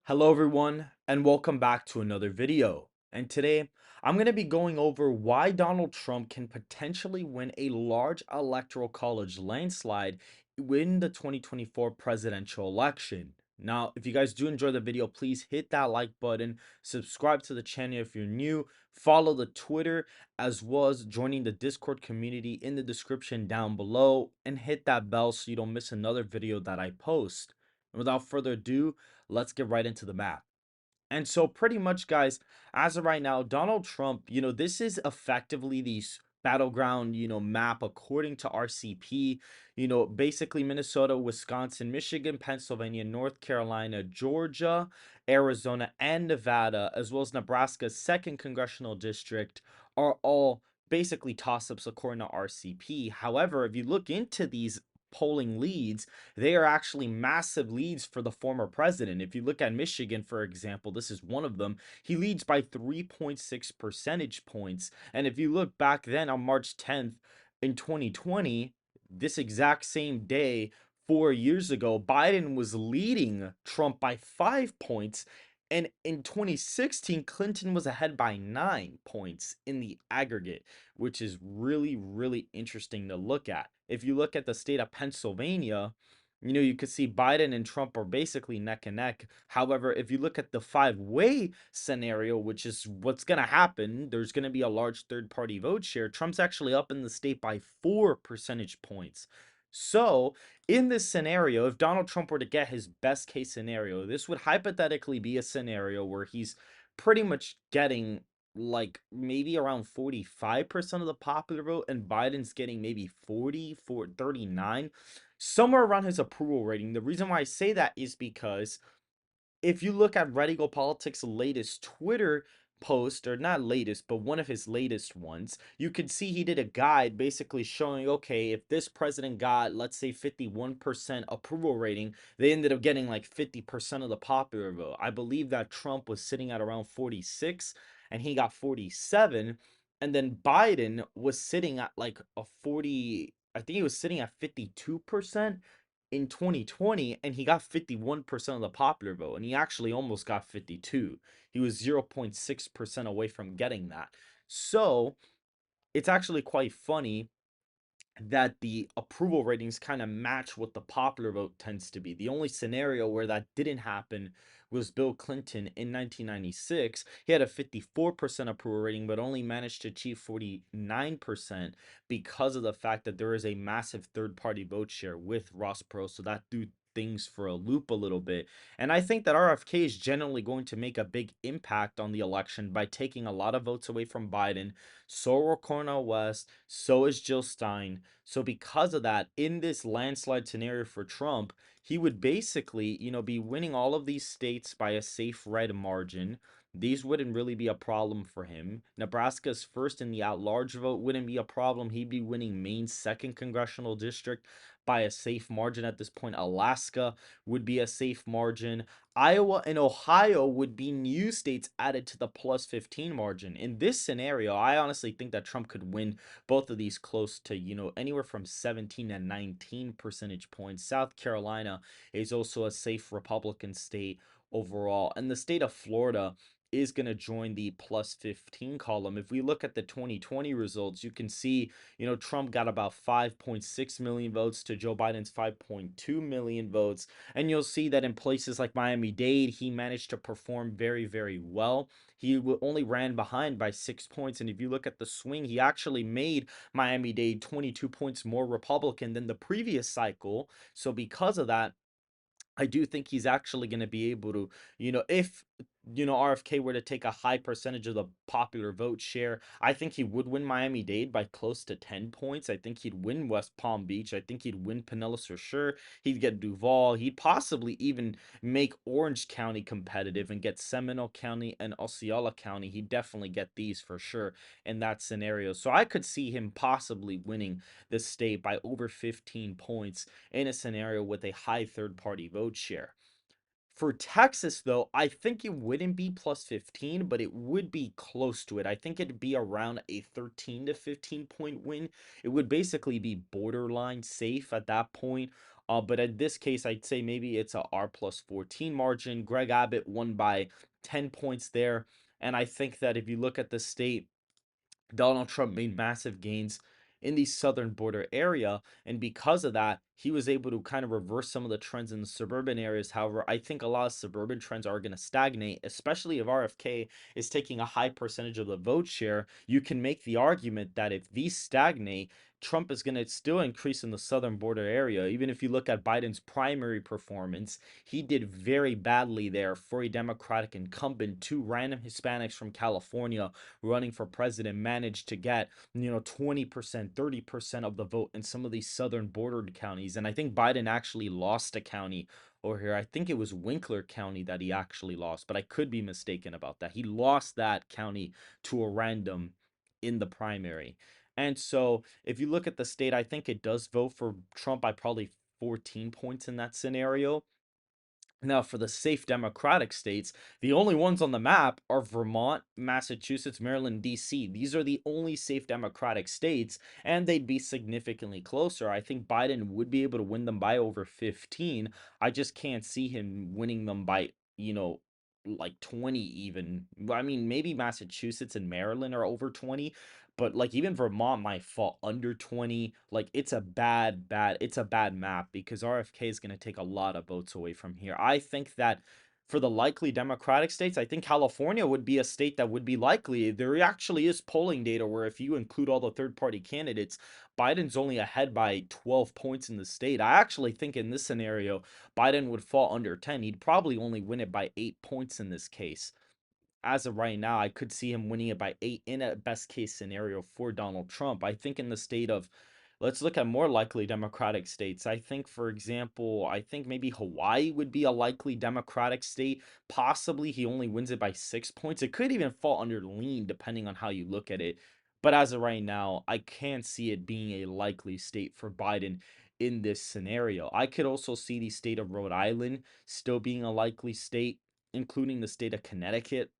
Hello everyone and welcome back to another video. And today I'm going to be going over why Donald Trump can potentially win a large electoral college landslide in the 2024 presidential election. Now, if you guys do enjoy the video, please hit that like button, subscribe to the channel if you're new, follow the Twitter, as well as joining the Discord community in the description down below, and hit that bell so you don't miss another video that I post. And without further ado, let's get right into the map. And so pretty much, guys, as of right now, Donald Trump, this is effectively the battleground, map according to RCP, basically Minnesota, Wisconsin, Michigan, Pennsylvania, North Carolina, Georgia, Arizona, and Nevada, as well as Nebraska's second congressional district are all basically toss-ups according to RCP. However, if you look into these polling leads, they are actually massive leads for the former president. If you look at Michigan, for example, this is one of them. He leads by 3.6 percentage points. And if you look back then on March 10th in 2020, this exact same day, 4 years ago, Biden was leading Trump by 5 points. And in 2016, Clinton was ahead by 9 points in the aggregate, which is really, really interesting to look at. If you look at the state of Pennsylvania, you could see Biden and Trump are basically neck and neck. However, if you look at the five-way scenario, which is what's going to happen, there's going to be a large third-party vote share. Trump's actually up in the state by 4 percentage points. So, in this scenario, if Donald Trump were to get his best case scenario, this would hypothetically be a scenario where he's pretty much getting like maybe around 45% of the popular vote, and Biden's getting maybe 39, somewhere around his approval rating. The reason why I say that is because if you look at Red Eagle Politics' latest Twitter post, or not latest, but one of his latest ones, you could see he did a guide basically showing, okay, if this president got, let's say, 51% approval rating, they ended up getting like 50% of the popular vote. I believe that Trump was sitting at around 46 and he got 47. And then Biden was sitting at like a 40, I think he was sitting at 52% in 2020, and he got 51% of the popular vote, and he actually almost got 52. He was 0.6% away from getting that. So it's actually quite funny that the approval ratings kind of match what the popular vote tends to be. The only scenario where that didn't happen was Bill Clinton in 1996. He had a 54% approval rating, but only managed to achieve 49% because of the fact that there is a massive third party vote share with Ross Perot. So that threw things for a loop a little bit. And I think that RFK is generally going to make a big impact on the election by taking a lot of votes away from Biden. So will Cornel West, so is Jill Stein. So because of that, in this landslide scenario for Trump, he would basically, be winning all of these states by a safe red margin. These wouldn't really be a problem for him. Nebraska's first in the at-large vote wouldn't be a problem. He'd be winning Maine's second congressional district by a safe margin at this point. Alaska would be a safe margin. Iowa and Ohio would be new states added to the plus 15 margin. In this scenario, I honestly think that Trump could win both of these close to, anywhere from 17 and 19 percentage points. South Carolina is also a safe Republican state overall. And the state of Florida is going to join the plus 15 column. If we look at the 2020 results, you can see, Trump got about 5.6 million votes to Joe Biden's 5.2 million votes. And you'll see that in places like Miami-Dade, he managed to perform very, very well. He only ran behind by 6 points. And if you look at the swing, he actually made Miami-Dade 22 points more Republican than the previous cycle. So because of that, I do think he's actually going to be able to, if RFK were to take a high percentage of the popular vote share, I think he would win Miami-Dade by close to 10 points. I think he'd win West Palm Beach. I think he'd win Pinellas for sure. He'd get Duval. He'd possibly even make Orange County competitive and get Seminole County and Osceola County. He'd definitely get these for sure in that scenario. So I could see him possibly winning the state by over 15 points in a scenario with a high third-party vote share. For Texas, though, I think it wouldn't be plus 15, but it would be close to it. I think it'd be around a 13 to 15 point win. It would basically be borderline safe at that point. But in this case, I'd say maybe it's a R plus 14 margin. Greg Abbott won by 10 points there. And I think that if you look at the state, Donald Trump made massive gains in the southern border area. And because of that, he was able to kind of reverse some of the trends in the suburban areas. However, I think a lot of suburban trends are going to stagnate, especially if RFK is taking a high percentage of the vote share. You can make the argument that if these stagnate, Trump is going to still increase in the southern border area. Even if you look at Biden's primary performance, he did very badly there for a Democratic incumbent. Two random Hispanics from California running for president managed to get 20%, 30% of the vote in some of these southern bordered counties. And I think Biden actually lost a county over here. I think it was Winkler County that he actually lost, but I could be mistaken about that. He lost that county to a random in the primary. And so if you look at the state, I think it does vote for Trump by probably 14 points in that scenario. Now, for the safe Democratic states, the only ones on the map are Vermont, Massachusetts, Maryland, DC. These are the only safe Democratic states, and they'd be significantly closer. I think Biden would be able to win them by over 15. I just can't see him winning them by, like 20 even. I mean, maybe Massachusetts and Maryland are over 20, but like even Vermont might fall under 20. Like it's a bad map because RFK is going to take a lot of votes away from here. I think that for the likely Democratic states, I think California would be a state that would be likely. There actually is polling data where if you include all the third party candidates, Biden's only ahead by 12 points in the state. I actually think in this scenario, Biden would fall under 10. He'd probably only win it by 8 points in this case. As of right now, I could see him winning it by 8 in a best case scenario for Donald Trump. I think in the state of, let's look at more likely Democratic states. I think, for example, I think maybe Hawaii would be a likely Democratic state. Possibly he only wins it by 6 points. It could even fall under lean depending on how you look at it. But as of right now, I can't see it being a likely state for Biden in this scenario. I could also see the state of Rhode Island still being a likely state, including the state of Connecticut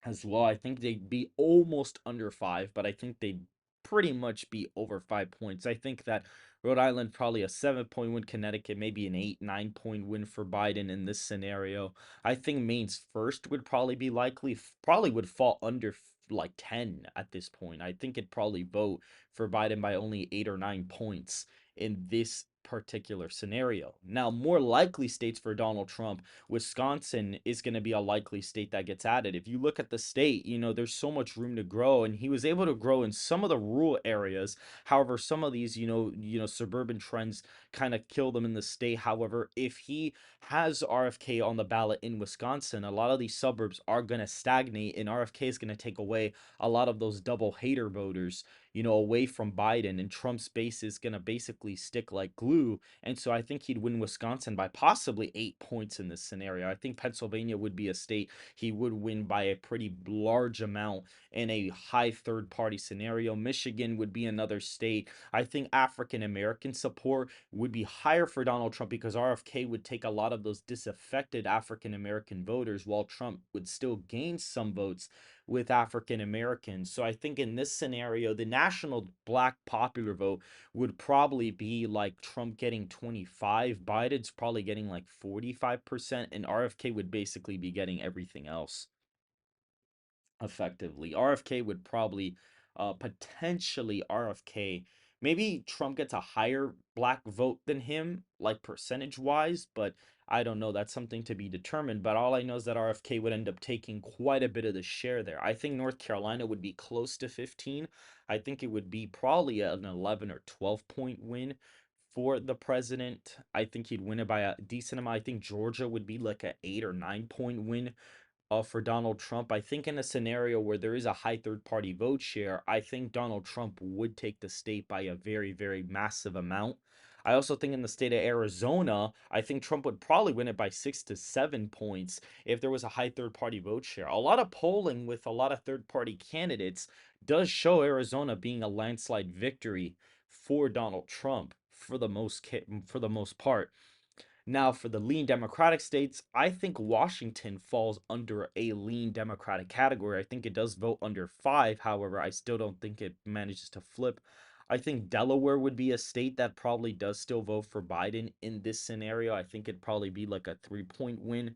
as well. I think they'd be almost under five, but I think they'd pretty much be over 5 points. I think that Rhode Island probably a 7 point win, Connecticut maybe an 8, 9 point win for Biden in this scenario. I think Maine's first would probably be likely, probably would fall under like 10 at this point. I think it'd probably vote for Biden by only 8 or 9 points in this particular scenario. Now, more likely states for Donald Trump, Wisconsin is going to be a likely state that gets added. If you look at the state, there's so much room to grow, and he was able to grow in some of the rural areas. However, some of these, suburban trends kind of kill them in the state. However, if he has RFK on the ballot in Wisconsin, a lot of these suburbs are going to stagnate, and RFK is going to take away a lot of those double hater voters, away from Biden, and Trump's base is going to basically stick like glue. And so I think he'd win Wisconsin by possibly 8 points in this scenario. I think Pennsylvania would be a state he would win by a pretty large amount in a high third party scenario. Michigan would be another state. I think African American support would be higher for Donald Trump because RFK would take a lot of those disaffected African American voters while Trump would still gain some votes with African Americans. So I think in this scenario, the national black popular vote would probably be like Trump getting 25, Biden's probably getting like 45%, and RFK would basically be getting everything else effectively. RFK would probably potentially RFK. Maybe Trump gets a higher black vote than him, like percentage wise, but I don't know. That's something to be determined. But all I know is that RFK would end up taking quite a bit of the share there. I think North Carolina would be close to 15. I think it would be probably an 11 or 12 point win for the president. I think he'd win it by a decent amount. I think Georgia would be like an 8 or 9 point win for Donald Trump. I think in a scenario where there is a high third party vote share, I think Donald Trump would take the state by a very, very massive amount. I also think in the state of Arizona, I think Trump would probably win it by 6 to 7 points if there was a high third party vote share. A lot of polling with a lot of third party candidates does show Arizona being a landslide victory for Donald Trump for the most part. Now, for the lean Democratic states, I think Washington falls under a lean Democratic category. I think it does vote under five. However, I still don't think it manages to flip. I think Delaware would be a state that probably does still vote for Biden in this scenario. I think it'd probably be like a 3-point win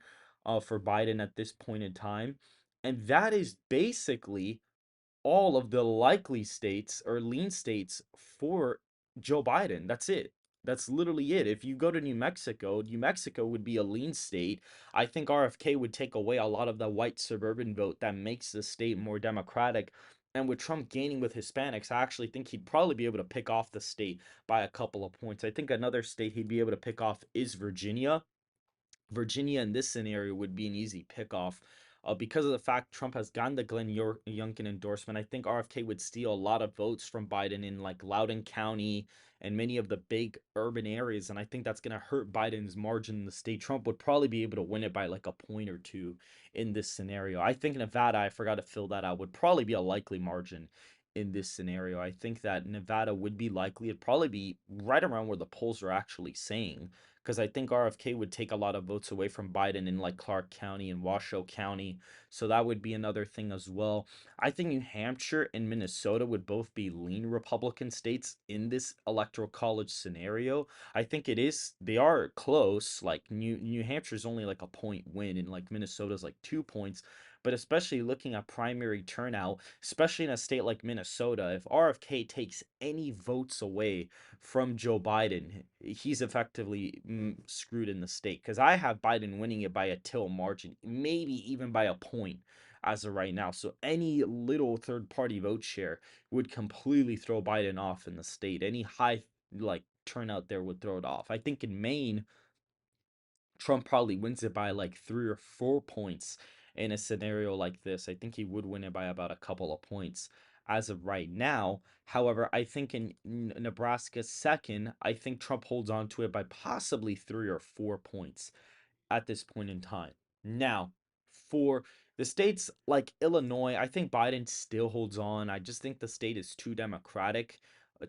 for Biden at this point in time. And that is basically all of the likely states or lean states for Joe Biden. That's it. That's literally it. If you go to New Mexico would be a lean state. I think RFK would take away a lot of the white suburban vote that makes the state more democratic. And with Trump gaining with Hispanics, I actually think he'd probably be able to pick off the state by a couple of points. I think another state he'd be able to pick off is Virginia. Virginia in this scenario would be an easy pickoff. Because of the fact Trump has gotten the Youngkin endorsement, I think RFK would steal a lot of votes from Biden in like Loudoun County and many of the big urban areas. And I think that's going to hurt Biden's margin in the state. Trump would probably be able to win it by like a point or two in this scenario. I think Nevada, I forgot to fill that out, would probably be a likely margin in this scenario. I think that Nevada would be likely. It'd probably be right around where the polls are actually saying, because I think RFK would take a lot of votes away from Biden in like Clark County and Washoe County. So that would be another thing as well. I think New Hampshire and Minnesota would both be lean Republican states in this electoral college scenario. I think they are close. Like New Hampshire's only like a point win, and like Minnesota's like 2 points. But especially looking at primary turnout, especially in a state like Minnesota, if RFK takes any votes away from Joe Biden, he's effectively screwed in the state. Because I have Biden winning it by a till margin, maybe even by a point as of right now. So any little third party vote share would completely throw Biden off in the state. Any high like turnout there would throw it off. I think in Maine, Trump probably wins it by like 3 or 4 points in a scenario like this. I think he would win it by about a couple of points as of right now. However, I think in Nebraska second, I think Trump holds on to it by possibly 3 or 4 points at this point in time. Now, for the states like Illinois, I think Biden still holds on. I just think the state is too democratic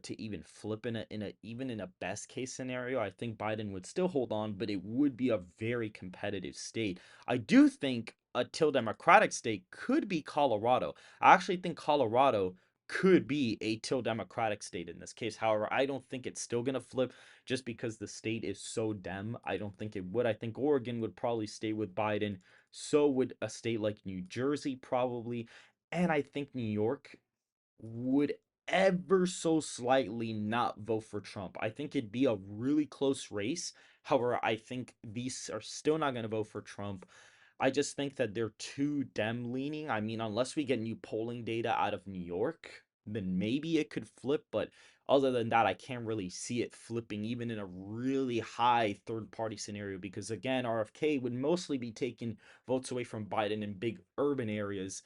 to even flip in a even in a best case scenario. I think Biden would still hold on, but it would be a very competitive state. I do think a till democratic state could be Colorado. I actually think Colorado could be a till democratic state in this case. However, I don't think it's still going to flip just because the state is so dem. I don't think it would. I think Oregon would probably stay with Biden. So would a state like New Jersey, probably. And I think New York would ever so slightly not vote for Trump. I think it'd be a really close race. However, I think these are still not going to vote for Trump. I just think that they're too dem leaning. I mean, unless we get new polling data out of New York, then maybe it could flip. But other than that, I can't really see it flipping, even in a really high third party scenario, because again, RFK would mostly be taking votes away from Biden in big urban areas.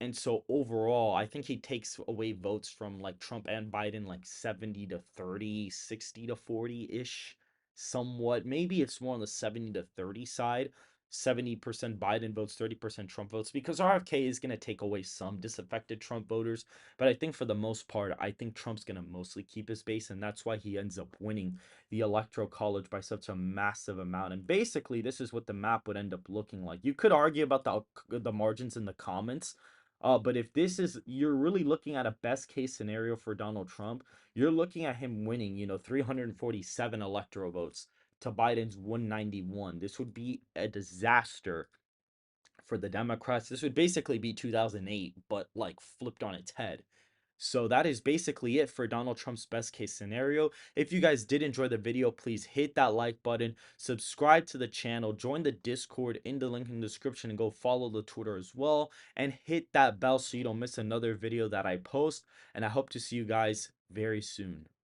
And so overall, I think he takes away votes from like Trump and Biden like 70 to 30, 60 to 40-ish, somewhat. Maybe it's more on the 70 to 30 side. 70% Biden votes, 30% Trump votes, because RFK is going to take away some disaffected Trump voters. But I think for the most part, I think Trump's going to mostly keep his base, and that's why he ends up winning the Electoral College by such a massive amount. And basically, this is what the map would end up looking like. You could argue about the margins in the comments, but if this is, you're really looking at a best case scenario for Donald Trump, you're looking at him winning, 347 electoral votes to Biden's 191. This would be a disaster for the Democrats. This would basically be 2008, but like flipped on its head. So that is basically it for Donald Trump's best case scenario. If you guys did enjoy the video, please hit that like button, subscribe to the channel, join the Discord in the link in the description, and go follow the Twitter as well. And hit that bell so you don't miss another video that I post. And I hope to see you guys very soon.